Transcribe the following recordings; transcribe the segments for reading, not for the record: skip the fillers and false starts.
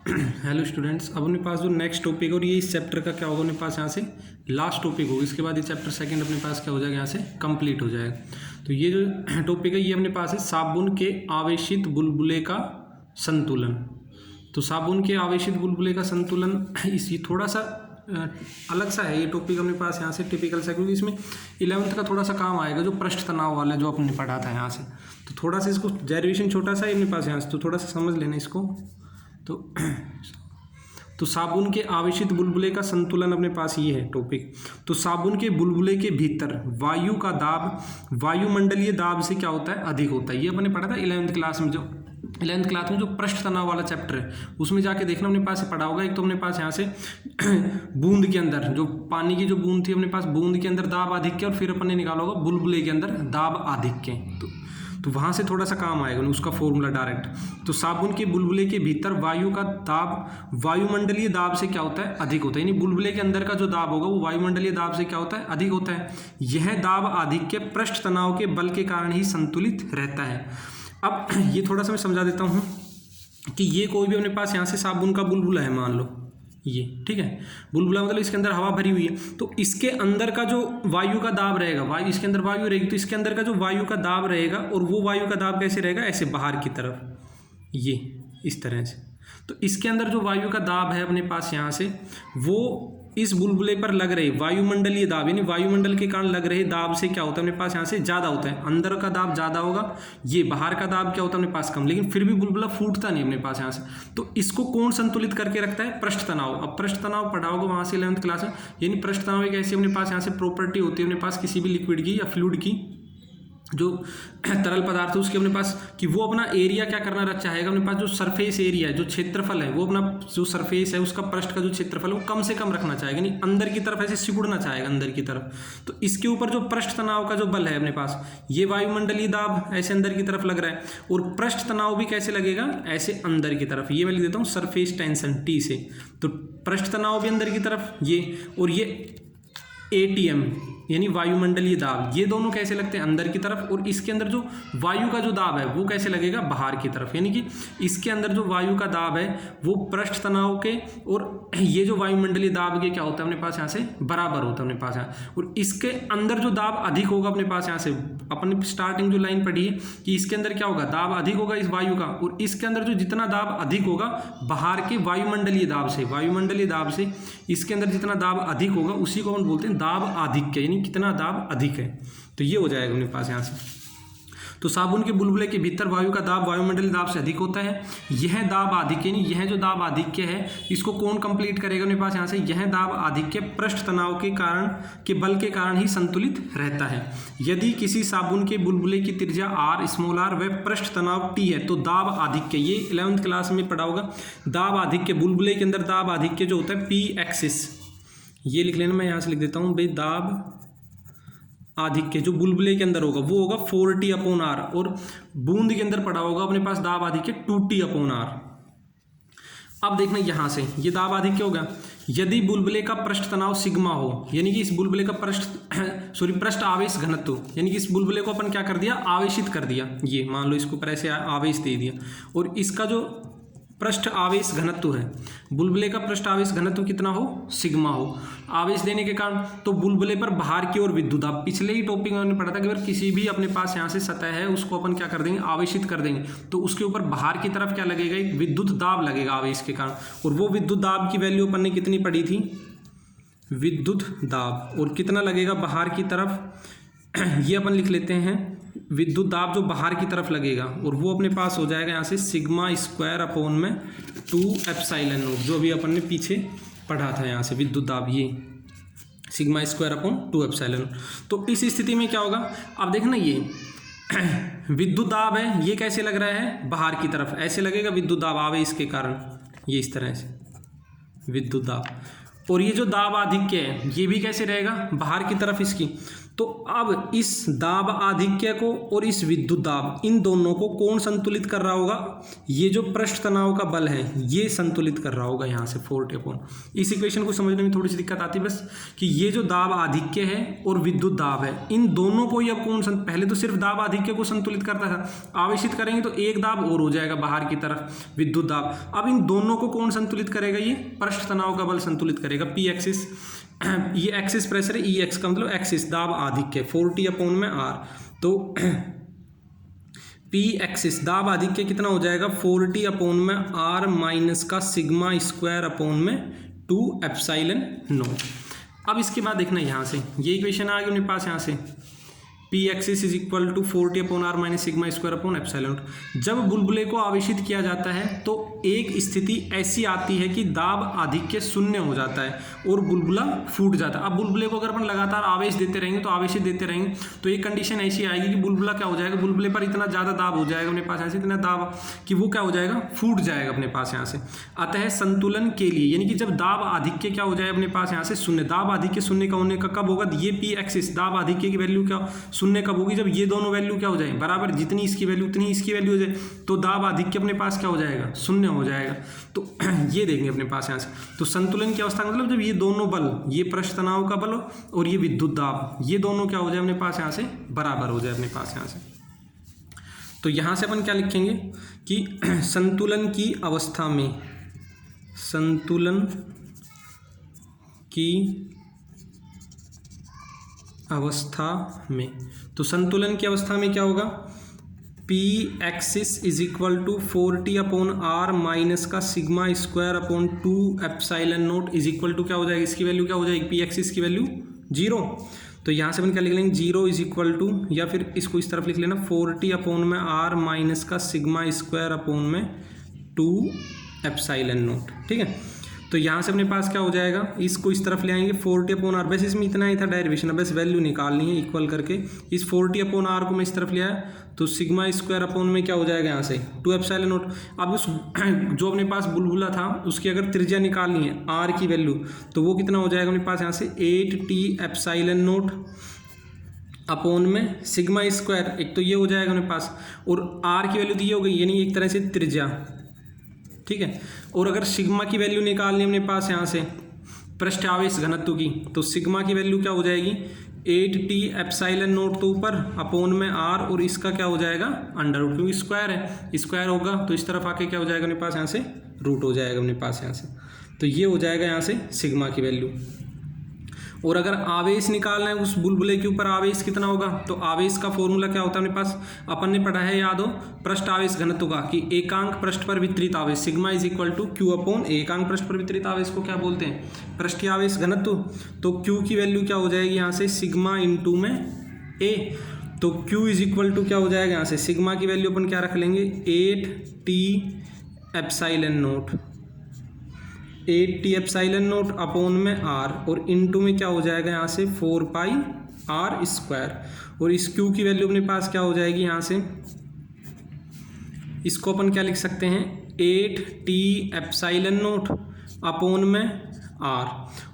Hello students, अब अपने पास जो नेक्स्ट टॉपिक और ये इस चैप्टर का क्या होगा अपने पास यहाँ से लास्ट टॉपिक होगा। इसके बाद ये चैप्टर सेकंड अपने पास क्या हो जाएगा, यहाँ से कंप्लीट हो जाएगा। तो ये जो टॉपिक है ये अपने पास है साबुन के आवेशित बुलबुले का संतुलन। तो साबुन के आवेशित बुलबुले का संतुलन इस ये थोड़ा सा अलग सा है ये टॉपिक अपने पास यहाँ से टिपिकल सा, क्योंकि इसमें 11th का थोड़ा सा काम आएगा जो पृष्ठ तनाव वाला जो अपने पढ़ा था यहाँ से। तो थोड़ा सा इसको डेरिवेशन छोटा सा है अपने पास यहाँ से, तो थोड़ा सा समझ लेना इसको। तो साबुन के आवेशित बुलबुले का संतुलन अपने पास ये है टॉपिक। तो साबुन के बुलबुले के भीतर वायु का दाब वायुमंडलीय दाब से क्या होता है, अधिक होता है। ये अपने पढ़ा था 11th क्लास में, जो 11th क्लास में जो पृष्ठ तनाव वाला चैप्टर है उसमें जाके देखना अपने पास पढ़ा होगा। एक तो अपने पास यहाँ से बूंद के अंदर जो पानी की जो बूंद थी अपने पास, बूंद के अंदर दाब आधिक्य, और फिर अपन ने निकाला होगा बुलबुले के अंदर दाब आधिक्य। तो वहाँ से थोड़ा सा काम आएगा उसका फॉर्मूला डायरेक्ट। तो साबुन के बुलबुले के भीतर वायु का दाब वायुमंडलीय दाब से क्या होता है, अधिक होता है। यानी बुलबुले के अंदर का जो दाब होगा वो वायुमंडलीय दाब से क्या होता है, अधिक होता है। यह दाब आधिक्य पृष्ठ तनाव के बल के कारण ही संतुलित रहता है। अब ये थोड़ा सा मैं समझा देता हूँ कि ये कोई भी अपने पास यहाँ से साबुन का बुलबुला है, मान लो ये, ठीक है। बुलबुला मतलब इसके अंदर हवा भरी हुई है, तो इसके अंदर का जो वायु का दाब रहेगा, वायु इसके अंदर वायु रहेगी, तो इसके अंदर का जो वायु का दाब रहेगा, और वो वायु का दाब कैसे रहेगा, ऐसे बाहर की तरफ, ये इस तरह से। तो इसके अंदर जो वायु का दाब है अपने पास यहाँ से, वो इस बुलबुले पर लग रहे वायुमंडलीय दाब यानी वायुमंडल के कारण लग रहे दाब से क्या होता है अपने पास यहाँ से ज़्यादा होता है। अंदर का दाब ज़्यादा होगा, ये बाहर का दाब क्या होता है अपने पास कम, लेकिन फिर भी बुलबुला फूटता नहीं अपने पास यहाँ से। तो इसको कौन संतुलित करके रखता है, पृष्ठ तनाव। अब पृष्ठ तनाव पढ़ा होगा वहाँ से 11th क्लास में। यानी पृष्ठ तनाव एक ऐसी अपने पास यहाँ से प्रॉपर्टी होती है अपने पास किसी भी लिक्विड की या फ्लूइड की, जो तरल पदार्थ है उसके अपने पास, कि वो अपना एरिया क्या करना चाहेगा अपने पास, जो सरफेस एरिया है, जो क्षेत्रफल है, वो अपना जो सरफेस है उसका पृष्ठ का जो क्षेत्रफल है वो कम से कम रखना चाहेगा, यानी अंदर की तरफ ऐसे सिकुड़ना चाहेगा अंदर की तरफ। तो इसके ऊपर जो पृष्ठ तनाव का जो बल है अपने पास, ये वायुमंडलीय दाब ऐसे अंदर की तरफ लग रहा है, और पृष्ठ तनाव भी कैसे लगेगा, ऐसे अंदर की तरफ। ये मैं लिख देता हूँ सरफेस टेंशन टी से। तो पृष्ठ तनाव भी अंदर की तरफ ये, और ये ATM यानी वायुमंडलीय दाब, ये दोनों कैसे लगते हैं अंदर की तरफ, और इसके अंदर जो वायु का जो दाब है वो कैसे लगेगा, बाहर की तरफ। यानी कि इसके अंदर जो वायु का दाब है वो पृष्ठ तनाव के और ये जो वायुमंडलीय दाब के क्या होता है अपने पास यहाँ से बराबर होता है अपने पास यहाँ। और इसके अंदर जो दाब अधिक होगा अपने पास यहाँ से, अपन स्टार्टिंग जो लाइन पढ़ी है कि इसके अंदर क्या होगा, दाब अधिक होगा इस वायु का, और इसके अंदर जो जितना दाब अधिक होगा बाहर के वायुमंडलीय दाब से, वायुमंडलीय दाब से इसके अंदर जितना दाब अधिक होगा उसी को हम बोलते हैं दाब आधिक्य, यानी कितना दाब अधिक है। तो ये हो जाएगा अपने पास यहाँ से। तो साबुन के बुलबुले के भीतर वायु का दाब वायुमंडलीय दाब से अधिक होता है। यह दाब आधिक्य, यानी यह जो दाब आधिक्य है इसको कौन कंप्लीट करेगा अपने पास यहाँ से, यह दाब आधिक्य पृष्ठ तनाव के कारण के बल के कारण ही संतुलित रहता है। यदि किसी साबुन के बुलबुले की त्रिज्या r स्मॉल r व पृष्ठ तनाव t है तो दाब आधिक्य, ये 11th क्लास में पढ़ा होगा, दाब आधिक्य बुलबुले के अंदर दाब आधिक्य जो होता है p एक्सिस, ये लिख लेना, मैं यहाँ से लिख देता हूँ भाई, दाब आधिक्य जो बुलबुले के अंदर होगा वो होगा 4T/r, और बूंद के अंदर पड़ा होगा अपने पास दाब आधिक्य 2T/r। अब देखना यहाँ से ये दाब आधिक्य होगा यदि बुलबुले का पृष्ठ तनाव सिग्मा हो, यानी कि इस बुलबुले का पृष्ठ आवेश घनत्व, यानी कि इस बुलबुले को अपन क्या कर दिया, आवेशित कर दिया। ये मान लो इसको ऊपर ऐसे आवेश दे दिया, और इसका जो पृष्ठ आवेश घनत्व है, बुलबुले का पृष्ठ आवेश घनत्व कितना हो, सिग्मा हो। आवेश देने के कारण तो बुलबुले पर बाहर की ओर विद्युत दाब, पिछले ही टॉपिक में हमने पढ़ा था कि अगर किसी भी अपने पास यहाँ से सतह है उसको अपन क्या कर देंगे, आवेशित कर देंगे, तो उसके ऊपर बाहर की तरफ क्या लगेगा, एक विद्युत दाब लगेगा आवेश के कारण। और वो विद्युत दाब की वैल्यू अपन ने कितनी पढ़ी थी, विद्युत दाब, और कितना लगेगा बाहर की तरफ, ये अपन लिख लेते हैं विद्युत दाब जो बाहर की तरफ लगेगा, और वो अपने पास हो जाएगा यहाँ से सिग्मा स्क्वायर अपॉन में 2ε0, जो अभी अपन ने पीछे पढ़ा था यहाँ से विद्युत दाब, ये सिग्मा स्क्वायर अपॉन 2ε0। तो इस स्थिति में क्या होगा, अब देखना ये विद्युत दाब है, ये कैसे लग रहा है, बाहर की तरफ ऐसे लगेगा विद्युत दाब आवेश के कारण, ये इस तरह से विद्युत दाब। और ये जो दाब आधिक्य है ये भी कैसे रहेगा, बाहर की तरफ इसकी, तो अब इस दाब आधिक्य को और इस विद्युत दाब, इन दोनों को कौन संतुलित कर रहा होगा? ये जो पृष्ठ तनाव का बल है ये संतुलित कर रहा होगा यहाँ से 4T। इस इक्वेशन को समझने में थोड़ी सी दिक्कत आती है बस, कि ये जो दाब आधिक्य है और विद्युत दाब है, इन दोनों को ही अब पहले तो सिर्फ दाब आधिक्य को संतुलित करता था, आवेशित करेंगे तो एक दाब और हो जाएगा बाहर की तरफ विद्युत दाब। अब इन दोनों को कौन संतुलित करेगा? ये पृष्ठ तनाव का बल संतुलित करेगा। पी एक्सिस, ये एक्सिस प्रेशर है, ई एक्स का मतलब एक्सिस दाब आधिक्य 4T/r। तो पी एक्सिस दाब आधिक्य कितना हो जाएगा? 4T/r माइनस का सिग्मा स्क्वायर अपॉन में 2ε0। अब इसके बाद देखना यहाँ से ये इक्वेशन आ गई अपने पास यहाँ से, P axis is equal to 4T/r minus sigma square upon ε0। जब बुलबुले को आवेशित किया जाता है तो एक स्थिति ऐसी आती है कि दाब आधिक्य शून्य हो जाता है और बुलबुला फूट जाता है। अब बुलबुले को अगर अपन लगातार आवेश देते रहेंगे तो आवेशित देते रहेंगे तो एक कंडीशन ऐसी आएगी कि बुलबुला क्या हो जाएगा, बुलबुले पर इतना ज़्यादा दाब हो जाएगा अपने पास यहाँ से, इतना दाब कि वो क्या हो जाएगा, फूट जाएगा अपने पास यहाँ से। अतः संतुलन के लिए, यानी कि जब दाब आधिक्य क्या हो जाए अपने पास यहाँ से शून्य, दाब आधिक्य शून्य का होने का कब होगा? ये पी एक्सिस दाब आधिक्य की वैल्यू क्या शून्य कब होगी? जब ये दोनों वैल्यू क्या हो जाए बराबर, जितनी इसकी वैल्यू उतनी इसकी वैल्यू हो जाए, तो दाब आधिक्य अपने पास क्या हो जाएगा? शून्य हो जाएगा। तो ये देखेंगे अपने पास यहाँ से, तो संतुलन की अवस्था मतलब जब ये दोनों बल, ये पृष्ठ तनाव का बल और ये विद्युत दाब, ये दोनों क्या हो जाए अपने पास यहाँ से बराबर हो जाए अपने पास यहाँ से। तो यहाँ से अपन क्या लिखेंगे कि संतुलन की अवस्था में, संतुलन की अवस्था में, तो संतुलन की अवस्था में क्या होगा? P axis is equal to 4T/r minus का sigma square upon 2ε0 is equal to क्या हो जाएगा? इसकी वैल्यू क्या हो जाएगी? पी एक्सिस की वैल्यू 0। तो यहाँ से अपन क्या लिख लेंगे? 0 इज इक्वल टू, या फिर इसको इस तरफ लिख लेना 4T/r माइनस का सिग्मा स्क्वायर अपॉन में 2ε0। ठीक है, तो यहाँ से अपने पास क्या हो जाएगा? इसको इस तरफ ले आएंगे 4T/r, बस इसमें इतना ही था डेरिवेशन, बस वैल्यू निकालनी है इक्वल करके। इस 4T/r को मैं इस तरफ ले आया तो सिग्मा स्क्वायर अपॉन में क्या हो जाएगा यहाँ से 2ε0। अब उस जो अपने पास बुलबुला था उसकी अगर त्रिज्या निकालनी है r की वैल्यू, तो वो कितना हो जाएगा अपने पास यहाँ से 8T/0 अपॉन में सिग्मा स्क्वायर, एक तो ये हो जाएगा अपने पास, और r की वैल्यू दी हो गई, यानी एक तरह से त्रिज्या। ठीक है, और अगर सिग्मा की वैल्यू निकालनी अपने पास यहाँ से पृष्ठ आवेश घनत्व की, तो सिग्मा की वैल्यू क्या हो जाएगी? 8T/0 तो ऊपर अपॉन में r, और इसका क्या हो जाएगा? अंडर रूट, क्योंकि स्क्वायर है, स्क्वायर होगा तो इस तरफ आके क्या हो जाएगा अपने पास यहाँ से? रूट हो जाएगा अपने पास यहाँ से। तो ये हो जाएगा यहाँ से सिग्मा की वैल्यू। और अगर आवेश निकालना है उस बुलबुले के ऊपर, आवेश कितना होगा? तो आवेश का फॉर्मूला क्या होता है अपने पास? अपन ने पढ़ा है, याद हो, पृष्ठ आवेश घनत्व का, कि एकांक पृष्ठ पर वितरित आवेश sigma is equal to Q upon, एकांक पृष्ठ पर वितरित आवेश को क्या बोलते हैं? पृष्ठीय आवेश घनत्व। तो क्यू की वैल्यू क्या हो जाएगी यहाँ से? सिग्मा इंटू में ए। तो क्यू इज इक्वल टू क्या हो जाएगा यहाँ से? सिग्मा की वैल्यू अपन क्या रख लेंगे? 8T/0, 8T/0 अपॉन में r, और इंटू में क्या हो जाएगा यहाँ से? 4πr²। और इस q की वैल्यू अपने पास क्या हो जाएगी यहाँ से? इसको अपन क्या लिख सकते हैं? 8T/0 अपॉन में r,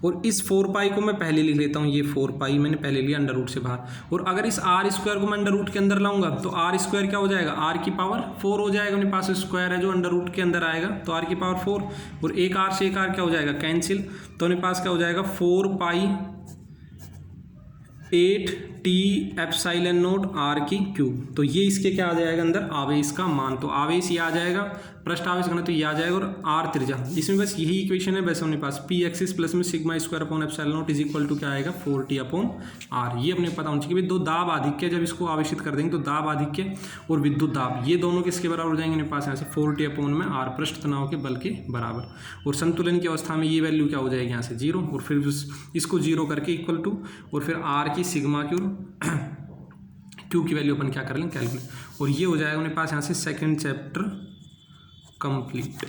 और इस 4π को मैं पहले लिख लेता हूँ, ये 4π मैंने पहले लिया अंडर रूट से बाहर, और अगर इस r² को मैं अंडर रूट के अंदर लाऊंगा तो r² क्या हो जाएगा? r की पावर 4 हो जाएगा, अपने पास स्क्वायर है जो अंडर रूट के अंदर आएगा, तो r की पावर 4, और एक r से एक r क्या हो जाएगा? कैंसिल, तो अपने पास क्या हो जाएगा? 4π 8T/0 r³। तो ये इसके क्या आ जाएगा अंदर? आवेश का मान। तो आवेश ये आ जाएगा, पृष्ठ आवेश घनत्व ये आ जाएगा, और r त्रिज्या। इसमें बस यही इक्वेशन है वैसे अपने पास, पी एक्सिस प्लस में sigma square upon ε0 is equal to क्या आएगा? 4T/r। ये अपने पता होना चाहिए कि दो दाब आधिक्य जब इसको आवेशित कर देंगे तो दाब आधिक्य और विद्युत दाब ये दोनों किसके बराबर हो जाएंगे अपने पास यहाँ से? 4T/r, पृष्ठ तनाव के बल के बराबर। और संतुलन की अवस्था में ये वैल्यू क्या हो जाएगी यहाँ से? 0, और फिर इसको 0 करके इक्वल टू, और फिर r की सिग्मा क्यू की वैल्यू अपन क्या कर लेंगे? कैलकुलेट, और ये हो जाएगा अपने पास यहाँ से सेकंड चैप्टर कंप्लीट।